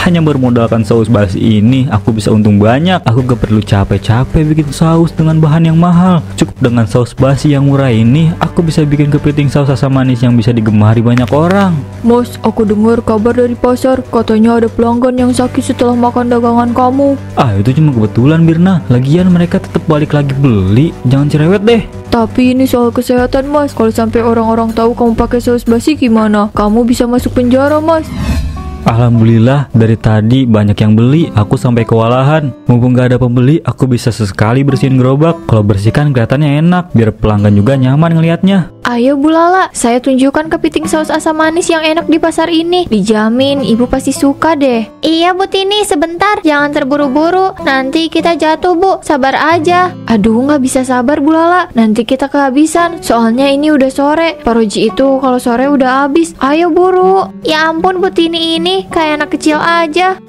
Hanya bermodalkan saus basi ini, aku bisa untung banyak. Aku gak perlu capek-capek bikin saus dengan bahan yang mahal. Cukup dengan saus basi yang murah ini, aku bisa bikin kepiting saus asam manis yang bisa digemari banyak orang. Mas, aku dengar kabar dari pasar, katanya ada pelanggan yang sakit setelah makan dagangan kamu. Itu cuma kebetulan, Mirna. Lagian mereka tetap balik lagi beli. Jangan cerewet deh. Tapi ini soal kesehatan, Mas. Kalau sampai orang-orang tahu kamu pakai saus basi gimana? Kamu bisa masuk penjara, Mas. Alhamdulillah, dari tadi banyak yang beli. Aku sampai kewalahan. Mumpung gak ada pembeli, aku bisa sesekali bersihin gerobak. Kalau bersihkan kelihatannya enak, biar pelanggan juga nyaman ngelihatnya. Ayo Bu Lala, saya tunjukkan kepiting saus asam manis yang enak di pasar ini. Dijamin ibu pasti suka deh. Iya Bu Tini, sebentar, jangan terburu-buru. Nanti kita jatuh Bu, sabar aja. Aduh, nggak bisa sabar Bu Lala. Nanti kita kehabisan, soalnya ini udah sore. Paroji itu kalau sore udah habis. Ayo buru. Ya ampun Bu Tini ini kayak anak kecil aja.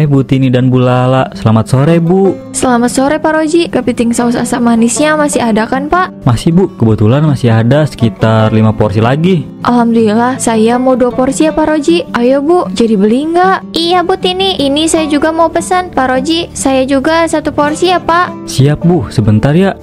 Bu Tini dan Bu Lala, selamat sore Bu. Selamat sore Pak Roji. Kepiting saus asam manisnya masih ada kan Pak? Masih Bu, kebetulan masih ada sekitar 5 porsi lagi. Alhamdulillah, saya mau 2 porsi ya Pak Roji. Ayo Bu, jadi beli nggak? Iya Bu Tini, ini saya juga mau pesan. Pak Roji, saya juga 1 porsi ya Pak. Siap Bu, sebentar ya.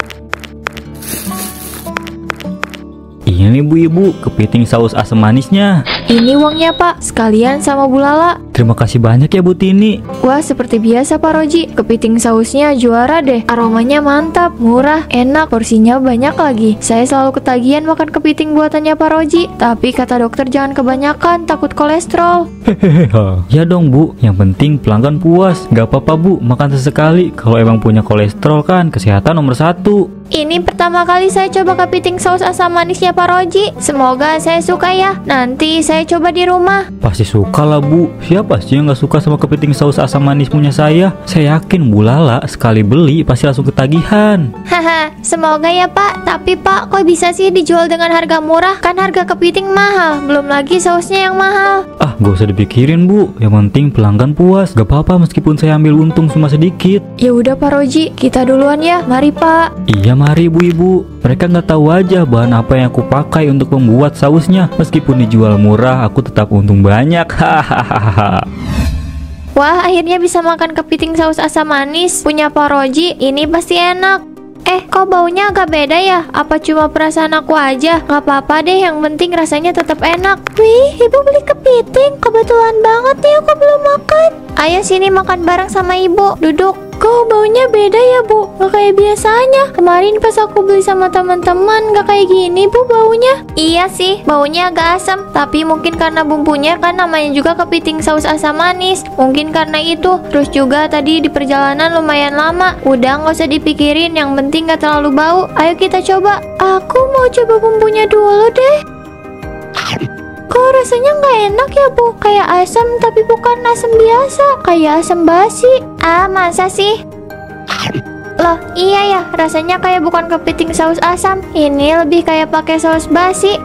Ini Bu Ibu, kepiting saus asam manisnya. Ini uangnya Pak, sekalian sama Bu Lala. Terima kasih banyak ya Bu Tini. Wah, seperti biasa Pak Roji, kepiting sausnya juara deh. Aromanya mantap, murah, enak, porsinya banyak lagi. Saya selalu ketagihan makan kepiting buatannya Pak Roji. Tapi kata dokter jangan kebanyakan, takut kolesterol. Hehehe. Ya dong Bu, yang penting pelanggan puas. Gak apa-apa Bu, makan sesekali. Kalau emang punya kolesterol kan, kesehatan nomor 1. Ini pertama kali saya coba kepiting saus asam manisnya Pak Roji. Semoga saya suka ya. Nanti saya coba di rumah. Pasti suka lah Bu. Siapa sih yang gak suka sama kepiting saus asam manis punya saya? Saya yakin Bu Lala sekali beli pasti langsung ketagihan. Haha, semoga ya Pak. Tapi Pak, kok bisa sih dijual dengan harga murah? Kan harga kepiting mahal. Belum lagi sausnya yang mahal. Gak usah dipikirin Bu. Yang penting pelanggan puas. Gak apa-apa meskipun saya ambil untung cuma sedikit. Ya udah Pak Roji, kita duluan ya. Mari Pak. Iya mari Ibu-ibu. Mereka nggak tahu aja bahan apa yang aku pakai untuk membuat sausnya. Meskipun dijual murah, aku tetap untung banyak. Hahaha. Wah, akhirnya bisa makan kepiting saus asam manis punya Pak Roji. Ini pasti enak. Kok baunya agak beda ya? Apa cuma perasaan aku aja? Gak apa-apa deh, yang penting rasanya tetap enak. Wih, ibu beli kepiting. Kebetulan banget nih aku belum makan. Ayo sini makan bareng sama ibu. Duduk. Kok baunya beda ya Bu? Gak kayak biasanya. Kemarin pas aku beli sama teman-teman gak kayak gini Bu baunya. Iya sih, baunya agak asam. Tapi mungkin karena bumbunya kan namanya juga kepiting saus asam manis. Mungkin karena itu. Terus juga tadi di perjalanan lumayan lama. Udah gak usah dipikirin, yang penting gak terlalu bau. Ayo kita coba. Aku mau coba bumbunya dulu deh. Kok rasanya nggak enak ya Bu? Kayak asam tapi bukan asam biasa. Kayak asam basi. Masa sih? Loh, iya ya, rasanya kayak bukan kepiting saus asam. Ini lebih kayak pakai saus basi.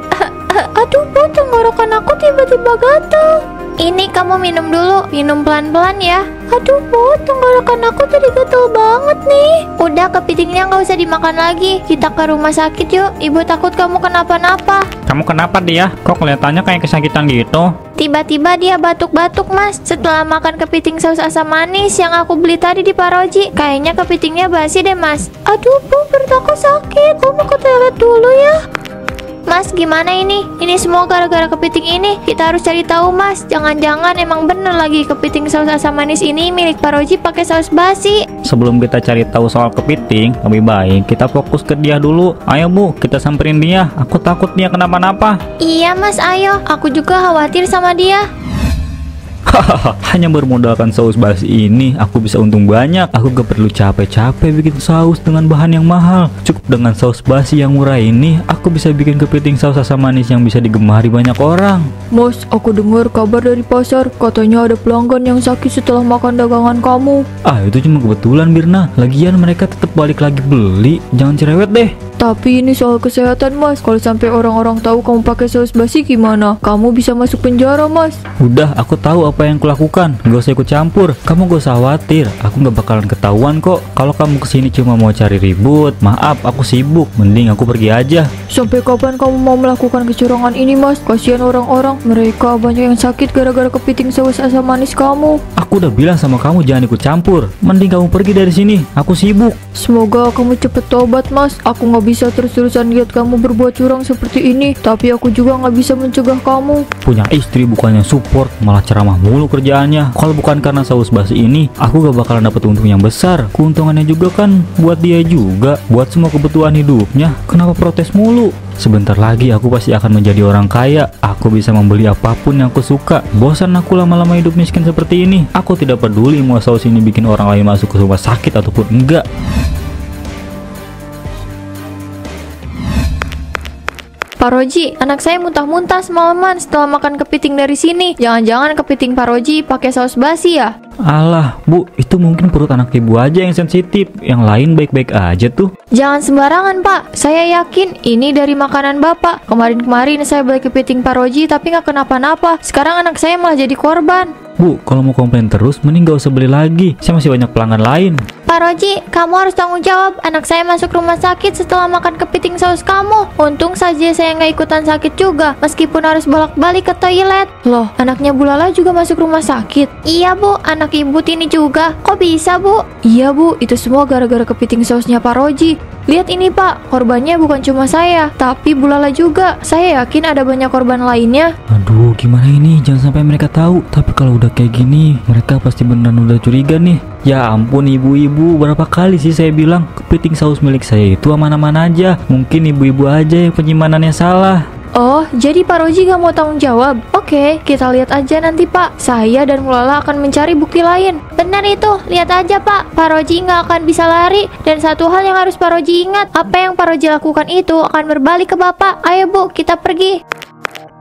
Aduh Bu, tenggorokan aku tiba-tiba gatal. Ini kamu minum dulu, minum pelan-pelan ya. Aduh Bu, tenggorokan aku tadi gatal banget nih. Udah, kepitingnya nggak usah dimakan lagi. Kita ke rumah sakit yuk. Ibu takut kamu kenapa-napa. Kamu kenapa dia? Kok kelihatannya kayak kesakitan gitu? Tiba-tiba dia batuk-batuk Mas. Setelah makan kepiting saus asam manis yang aku beli tadi di Pak Roji. Kayaknya kepitingnya basi deh Mas. Aduh Bu, perut aku sakit. Aku mau ke toilet dulu ya. Mas, gimana ini? Ini semua gara-gara kepiting ini. Kita harus cari tahu Mas. Jangan-jangan emang bener lagi kepiting saus asam manis ini milik Pak Roji pakai saus basi. Sebelum kita cari tahu soal kepiting, lebih baik kita fokus ke dia dulu. Ayo Bu, kita samperin dia. Aku takut dia kenapa-napa. Iya Mas, ayo. Aku juga khawatir sama dia. Hanya bermodalkan saus basi ini, aku bisa untung banyak. Aku gak perlu capek-capek bikin saus dengan bahan yang mahal. Cukup dengan saus basi yang murah ini, aku bisa bikin kepiting saus asam manis yang bisa digemari banyak orang. Mas, aku dengar kabar dari pasar. Katanya ada pelanggan yang sakit setelah makan dagangan kamu. Itu cuma kebetulan Mirna. Lagian mereka tetap balik lagi beli. Jangan cerewet deh. Tapi ini soal kesehatan Mas. Kalau sampai orang-orang tahu kamu pakai saus basi gimana? Kamu bisa masuk penjara Mas. Udah, aku tahu apa yang kulakukan. Gak usah ikut campur. Kamu gak usah khawatir. Aku gak bakalan ketahuan kok. Kalau kamu kesini cuma mau cari ribut, maaf, aku sibuk. Mending aku pergi aja. Sampai kapan kamu mau melakukan kecurangan ini Mas? Kasihan orang-orang bilang mereka banyak yang sakit gara-gara kepiting saus asam manis kamu. Aku udah bilang sama kamu jangan ikut campur. Mending kamu pergi dari sini, aku sibuk. Semoga kamu cepet tobat, Mas. Aku nggak bisa terus-terusan lihat kamu berbuat curang seperti ini. Tapi aku juga nggak bisa mencegah kamu. Punya istri bukannya support, malah ceramah mulu kerjaannya. Kalau bukan karena saus basi ini, aku gak bakalan dapet untung yang besar. Keuntungannya juga kan buat dia juga, buat semua kebutuhan hidupnya. Kenapa protes mulu? Sebentar lagi aku pasti akan menjadi orang kaya. Aku bisa membeli apapun yang aku suka. Bosan aku lama-lama hidup miskin seperti ini. Aku tidak peduli mau saus ini bikin orang lain masuk ke rumah sakit ataupun enggak. Pak Roji, anak saya muntah-muntah semalaman setelah makan kepiting dari sini. Jangan-jangan kepiting Pak Roji pakai saus basi ya? Alah, Bu, itu mungkin perut anak ibu aja yang sensitif. Yang lain baik-baik aja tuh. Jangan sembarangan, Pak. Saya yakin ini dari makanan Bapak. Kemarin-kemarin saya beli kepiting Pak Roji tapi nggak kenapa-napa. Sekarang anak saya malah jadi korban. Bu, kalau mau komplain terus, mending gak usah beli lagi. Saya masih banyak pelanggan lain. Pak Roji, kamu harus tanggung jawab. Anak saya masuk rumah sakit setelah makan kepiting saus kamu. Untung saja saya nggak ikutan sakit juga, meskipun harus bolak-balik ke toilet. Loh, anaknya Bu Lala juga masuk rumah sakit? Iya, Bu. Anak ibu Tini juga. Kok bisa, Bu? Iya, Bu. Itu semua gara-gara kepiting sausnya Pak Roji. Lihat ini, Pak. Korbannya bukan cuma saya, tapi Bu Lala juga. Saya yakin ada banyak korban lainnya. Aduh, gimana ini? Jangan sampai mereka tahu. Tapi kalau udah kayak gini, mereka pasti beneran udah curiga nih. Ya ampun ibu-ibu, berapa kali sih saya bilang kepiting saus milik saya itu aman-aman aja. Mungkin ibu-ibu aja yang penyimpanannya salah. Oh, jadi Pak Roji gak mau tanggung jawab? Oke, kita lihat aja nanti, Pak. Saya dan Bu Lala akan mencari bukti lain. Benar itu, lihat aja, Pak. Pak Roji nggak akan bisa lari. Dan satu hal yang harus Pak Roji ingat, apa yang Pak Roji lakukan itu akan berbalik ke Bapak. Ayo, Bu, kita pergi.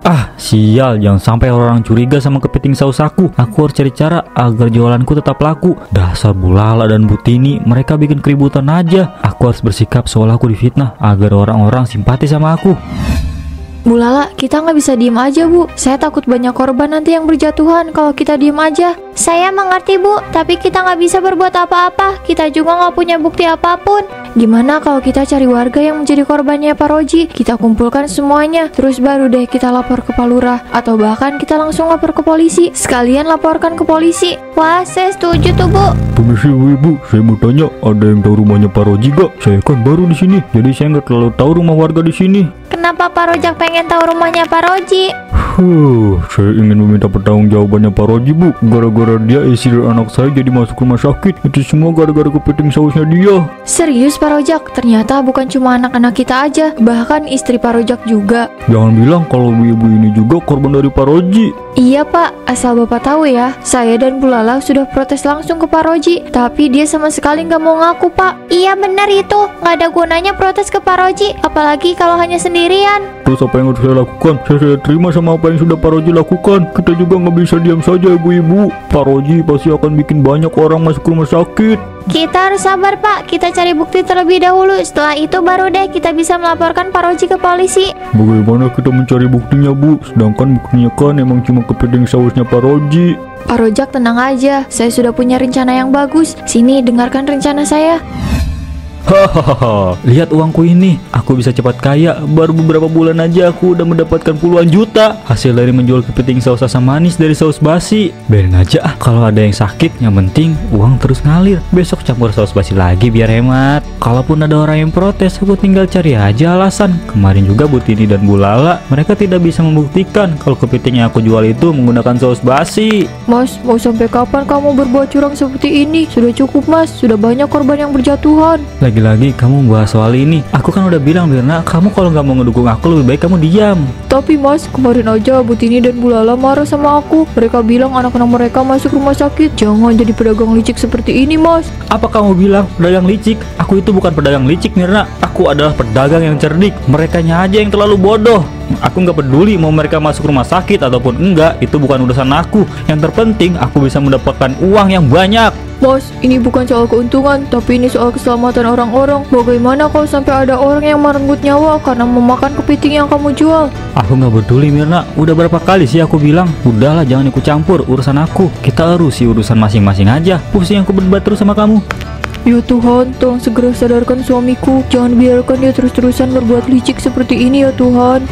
Ah, sial, jangan sampai orang curiga sama kepiting saus aku. Aku harus cari cara agar jualanku tetap laku. Dasar Bu Lala dan Bu Tini, mereka bikin keributan aja. Aku harus bersikap seolah aku difitnah agar orang-orang simpati sama aku. Bu Lala, kita nggak bisa diem aja, Bu. Saya takut banyak korban nanti yang berjatuhan kalau kita diem aja. Saya mengerti, Bu, tapi kita nggak bisa berbuat apa-apa. Kita juga nggak punya bukti apapun. Gimana kalau kita cari warga yang menjadi korbannya Pak Roji? Kita kumpulkan semuanya, terus baru deh kita lapor ke Pak Lurah. Atau bahkan kita langsung lapor ke polisi. Sekalian laporkan ke polisi. Wah, saya setuju tuh, Bu. Permisi ibu, saya mau tanya, ada yang tahu rumahnya Pak Roji gak? Saya kan baru di sini, jadi saya nggak terlalu tahu rumah warga di sini. Kenapa Pak Rojak pengen tahu rumahnya Pak Roji? Saya ingin meminta pertanggungjawabannya Pak Roji, Bu. Gara-gara dia istri dan anak saya jadi masuk rumah sakit. Itu semua gara-gara kepiting sausnya dia. Serius Pak Rojak? Ternyata bukan cuma anak-anak kita aja, bahkan istri Pak Rojak juga. Jangan bilang kalau ibu ini juga korban dari Pak Roji. Iya Pak, asal Bapak tahu ya, saya dan Bu Lala sudah protes langsung ke Pak Roji, tapi dia sama sekali nggak mau ngaku, Pak. Iya benar itu, nggak ada gunanya protes ke Pak Roji, apalagi kalau hanya sendirian. Terus apa yang harus saya lakukan? Saya terima sama apa yang sudah Pak Roji lakukan. Kita juga nggak bisa diam saja ibu-ibu. Pak Roji pasti akan bikin banyak orang masuk rumah sakit. Kita harus sabar Pak, kita cari bukti terlebih dahulu. Setelah itu baru deh kita bisa melaporkan Pak Roji ke polisi. Bagaimana kita mencari buktinya, Bu? Sedangkan buktinya kan emang cuma kepiting sausnya Pak Roji. Pak Rojak tenang aja, saya sudah punya rencana yang bagus. Sini dengarkan rencana saya. Hahaha, lihat uangku ini. Aku bisa cepat kaya. Baru beberapa bulan aja aku udah mendapatkan puluhan juta hasil dari menjual kepiting saus asam manis dari saus basi. Biarin aja kalau ada yang sakit, yang penting uang terus ngalir. Besok campur saus basi lagi biar hemat. Kalaupun ada orang yang protes, aku tinggal cari aja alasan. Kemarin juga Bu Tini dan Bu Lala, mereka tidak bisa membuktikan kalau kepiting yang aku jual itu menggunakan saus basi. Mas, mau sampai kapan kamu berbuat curang seperti ini? Sudah cukup Mas, sudah banyak korban yang berjatuhan. Lagi-lagi kamu bahas soal ini. Aku kan udah bilang Mirna, kamu kalau nggak mau ngedukung aku lebih baik kamu diam. Tapi Mas, kemarin aja Bu Tini dan Bu Lala marah sama aku. Mereka bilang anak-anak mereka masuk rumah sakit. Jangan jadi pedagang licik seperti ini Mas. Apa kamu bilang pedagang licik? Aku itu bukan pedagang licik Mirna. Aku adalah pedagang yang cerdik. Merekanya aja yang terlalu bodoh. Aku nggak peduli mau mereka masuk rumah sakit ataupun enggak. Itu bukan urusan aku. Yang terpenting aku bisa mendapatkan uang yang banyak. Mas, ini bukan soal keuntungan, tapi ini soal keselamatan orang-orang. Bagaimana kalau sampai ada orang yang merenggut nyawa karena memakan kepiting yang kamu jual? Aku nggak peduli Mirna. Udah berapa kali sih aku bilang, udahlah jangan ikut campur urusan aku. Kita urusi urusan masing-masing aja. Pusing aku berdebat terus sama kamu. Ya Tuhan, tolong segera sadarkan suamiku. Jangan biarkan dia terus-terusan berbuat licik seperti ini ya Tuhan.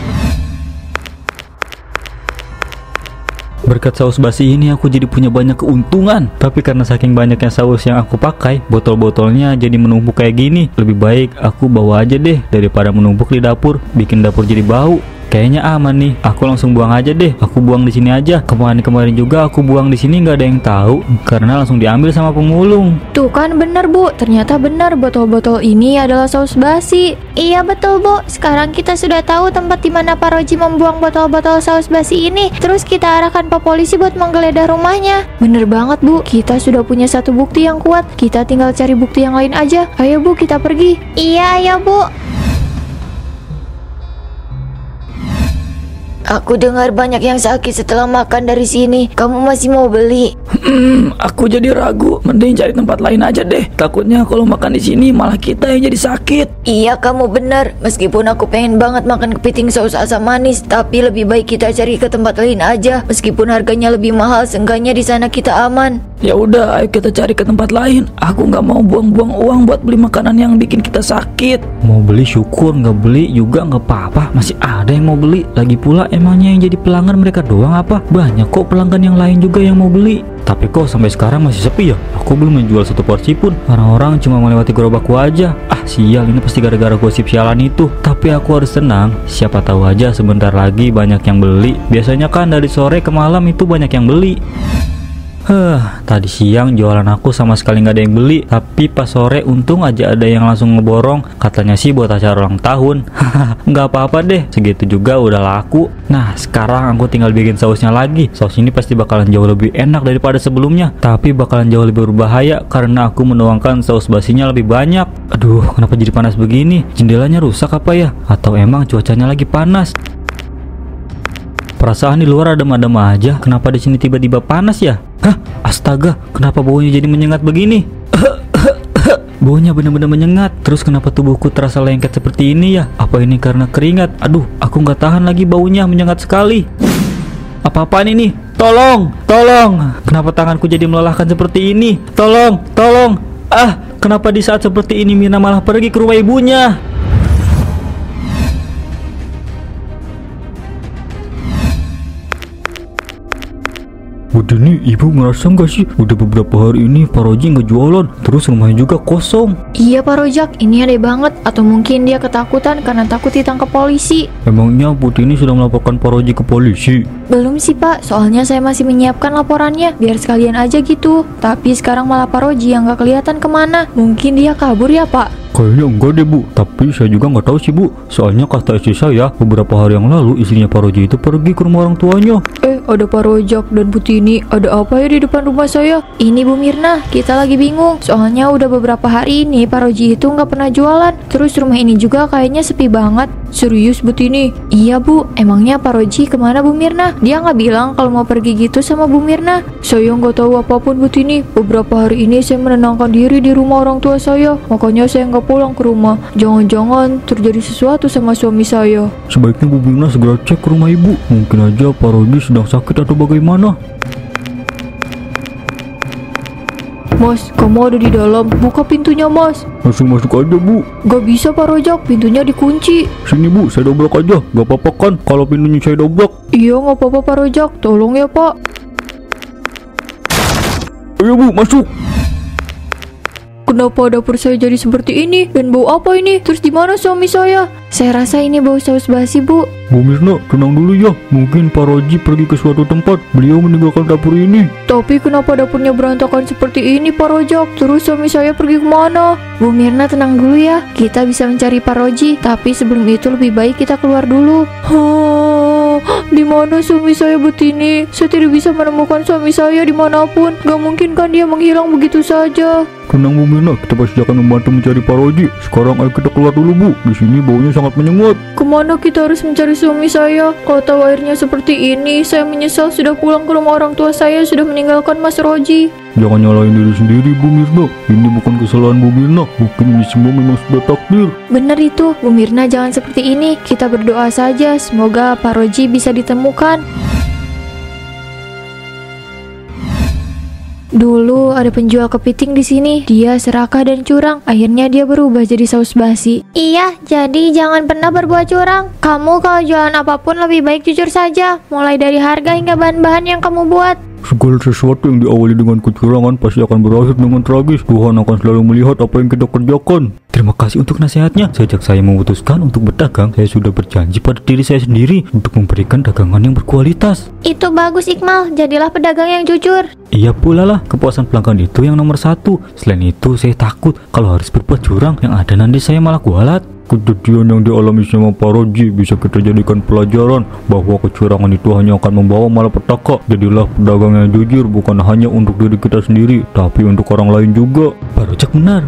Berkat saus basi ini aku jadi punya banyak keuntungan. Tapi karena saking banyaknya saus yang aku pakai, botol-botolnya jadi menumpuk kayak gini. Lebih baik aku bawa aja deh daripada menumpuk di dapur, bikin dapur jadi bau. Kayaknya aman nih, aku langsung buang aja deh. Aku buang di sini aja. Kemarin juga aku buang di sini nggak ada yang tahu karena langsung diambil sama pemulung. Tuh kan bener Bu, ternyata benar botol-botol ini adalah saus basi. Iya betul Bu, sekarang kita sudah tahu tempat di mana Pak Roji membuang botol-botol saus basi ini. Terus kita arahkan Pak Polisi buat menggeledah rumahnya. Bener banget Bu, kita sudah punya satu bukti yang kuat. Kita tinggal cari bukti yang lain aja. Ayo Bu, kita pergi. Iya ayo Bu. Aku dengar banyak yang sakit setelah makan dari sini. Kamu masih mau beli? Aku jadi ragu. Mending cari tempat lain aja deh. Takutnya kalau makan di sini malah kita yang jadi sakit. Iya, kamu benar. Meskipun aku pengen banget makan kepiting saus asam manis, tapi lebih baik kita cari ke tempat lain aja. Meskipun harganya lebih mahal, seenggaknya di sana kita aman. Ya udah, ayo kita cari ke tempat lain. Aku nggak mau buang-buang uang buat beli makanan yang bikin kita sakit. Mau beli syukur, nggak beli juga nggak apa-apa. Masih ada yang mau beli. Lagi pula emangnya yang jadi pelanggan mereka doang apa? Banyak kok pelanggan yang lain juga yang mau beli. Tapi kok sampai sekarang masih sepi ya? Aku belum menjual satu porsi pun. Orang-orang cuma melewati gerobakku aja. Ah sial, ini pasti gara-gara gosip sialan itu. Tapi aku harus tenang. Siapa tahu aja sebentar lagi banyak yang beli. Biasanya kan dari sore ke malam itu banyak yang beli. Tadi siang jualan aku sama sekali nggak ada yang beli. Tapi pas sore untung aja ada yang langsung ngeborong. Katanya sih buat acara ulang tahun. Nggak apa-apa deh, segitu juga udah laku. Nah sekarang aku tinggal bikin sausnya lagi. Saus ini pasti bakalan jauh lebih enak daripada sebelumnya. Tapi bakalan jauh lebih berbahaya karena aku menuangkan saus basinya lebih banyak. Aduh, kenapa jadi panas begini? Jendelanya rusak apa ya? Atau emang cuacanya lagi panas? Perasaan di luar adem-adem aja. Kenapa di sini tiba-tiba panas ya? Hah, astaga, kenapa baunya jadi menyengat begini? Baunya benar-benar menyengat. Terus kenapa tubuhku terasa lengket seperti ini ya? Apa ini karena keringat? Aduh, aku nggak tahan lagi, baunya menyengat sekali. Apa-apaan ini? Tolong, tolong. Kenapa tanganku jadi melelahkan seperti ini? Tolong, tolong. Ah, kenapa di saat seperti ini Mina malah pergi ke rumah ibunya? Udah nih, ibu ngerasa nggak sih udah beberapa hari ini Pak Roji nggak jualan, terus rumahnya juga kosong. Iya Pak Rojak, ini aneh banget. Atau mungkin dia ketakutan karena takut ditangkap polisi. Emangnya Putih ini sudah melaporkan Pak Roji ke polisi? Belum sih Pak, soalnya saya masih menyiapkan laporannya biar sekalian aja gitu. Tapi sekarang malah Pak Roji yang nggak kelihatan kemana. Mungkin dia kabur ya Pak? Kayaknya enggak deh Bu, tapi saya juga nggak tahu sih Bu. Soalnya kata istri saya beberapa hari yang lalu istrinya Pak Roji itu pergi ke rumah orang tuanya. Ada Pak Rojak dan Putih ini. Ada apa ya di depan rumah saya? Ini Bu Mirna, kita lagi bingung. Soalnya udah beberapa hari ini Pak Roji itu nggak pernah jualan. Terus rumah ini juga kayaknya sepi banget. Serius Bu ini? Iya Bu, emangnya Pak Roji kemana Bu Mirna? Dia nggak bilang kalau mau pergi gitu sama Bu Mirna. Saya nggak tahu apapun Bu ini. Beberapa hari ini saya menenangkan diri di rumah orang tua saya. Makanya saya nggak pulang ke rumah. Jangan-jangan terjadi sesuatu sama suami saya. Sebaiknya Bu Mirna segera cek ke rumah ibu. Mungkin aja Pak Roji sedang sakit atau bagaimana. Mas, kamu ada di dalam. Buka pintunya Mas. Langsung masuk aja Bu. Gak bisa Pak Rojak, pintunya dikunci. Sini Bu, saya dobrak aja. Gak apa-apa kan kalau pintunya saya dobrak? Iya gak apa-apa Pak Rojak, tolong ya Pak. Ayo Bu, masuk. Kenapa dapur saya jadi seperti ini? Dan bau apa ini? Terus di mana suami saya? Saya rasa ini bau saus basi Bu. Bu Mirna, tenang dulu ya. Mungkin Pak Roji pergi ke suatu tempat. Beliau meninggalkan dapur ini. Tapi kenapa dapurnya berantakan seperti ini Pak Rojak? Terus suami saya pergi kemana? Bu Mirna tenang dulu ya. Kita bisa mencari Pak Roji. Tapi sebelum itu lebih baik kita keluar dulu. Di mana suami saya ini? Saya tidak bisa menemukan suami saya dimanapun. Gak mungkin kan dia menghilang begitu saja. Tenang Bu Mirna, kita pasti akan membantu mencari Pak Roji. Sekarang ayo kita keluar dulu Bu. Di sini baunya sangat menyengat. Kemana kita harus mencari suami saya? Kalau tahu airnya seperti ini, saya menyesal sudah pulang ke rumah orang tua saya, sudah meninggalkan Mas Roji. Jangan nyalain diri sendiri Bu Mirna. Ini bukan kesalahan Bu Mirna. Mungkin ini semua memang sudah takdir. Benar itu, Bu Mirna jangan seperti ini. Kita berdoa saja, semoga Pak Roji bisa ditemukan. Dulu ada penjual kepiting di sini. Dia serakah dan curang. Akhirnya dia berubah jadi saus basi. Iya, jadi jangan pernah berbuat curang. Kamu kalau jualan apapun lebih baik jujur saja, mulai dari harga hingga bahan-bahan yang kamu buat. Segala sesuatu yang diawali dengan kecurangan pasti akan berakhir dengan tragis. Tuhan akan selalu melihat apa yang kita kerjakan. Terima kasih untuk nasihatnya. Sejak saya memutuskan untuk berdagang, saya sudah berjanji pada diri saya sendiri untuk memberikan dagangan yang berkualitas. Itu bagus Iqmal, jadilah pedagang yang jujur. Iya pula lah, kepuasan pelanggan itu yang nomor satu. Selain itu, saya takut kalau harus berbuat curang, yang ada nanti saya malah kualat. Kejadian yang dialami sama Pak Roji bisa kita jadikan pelajaran bahwa kecurangan itu hanya akan membawa malapetaka. Jadilah pedagang yang jujur, bukan hanya untuk diri kita sendiri, tapi untuk orang lain juga. Pak Rojak benar.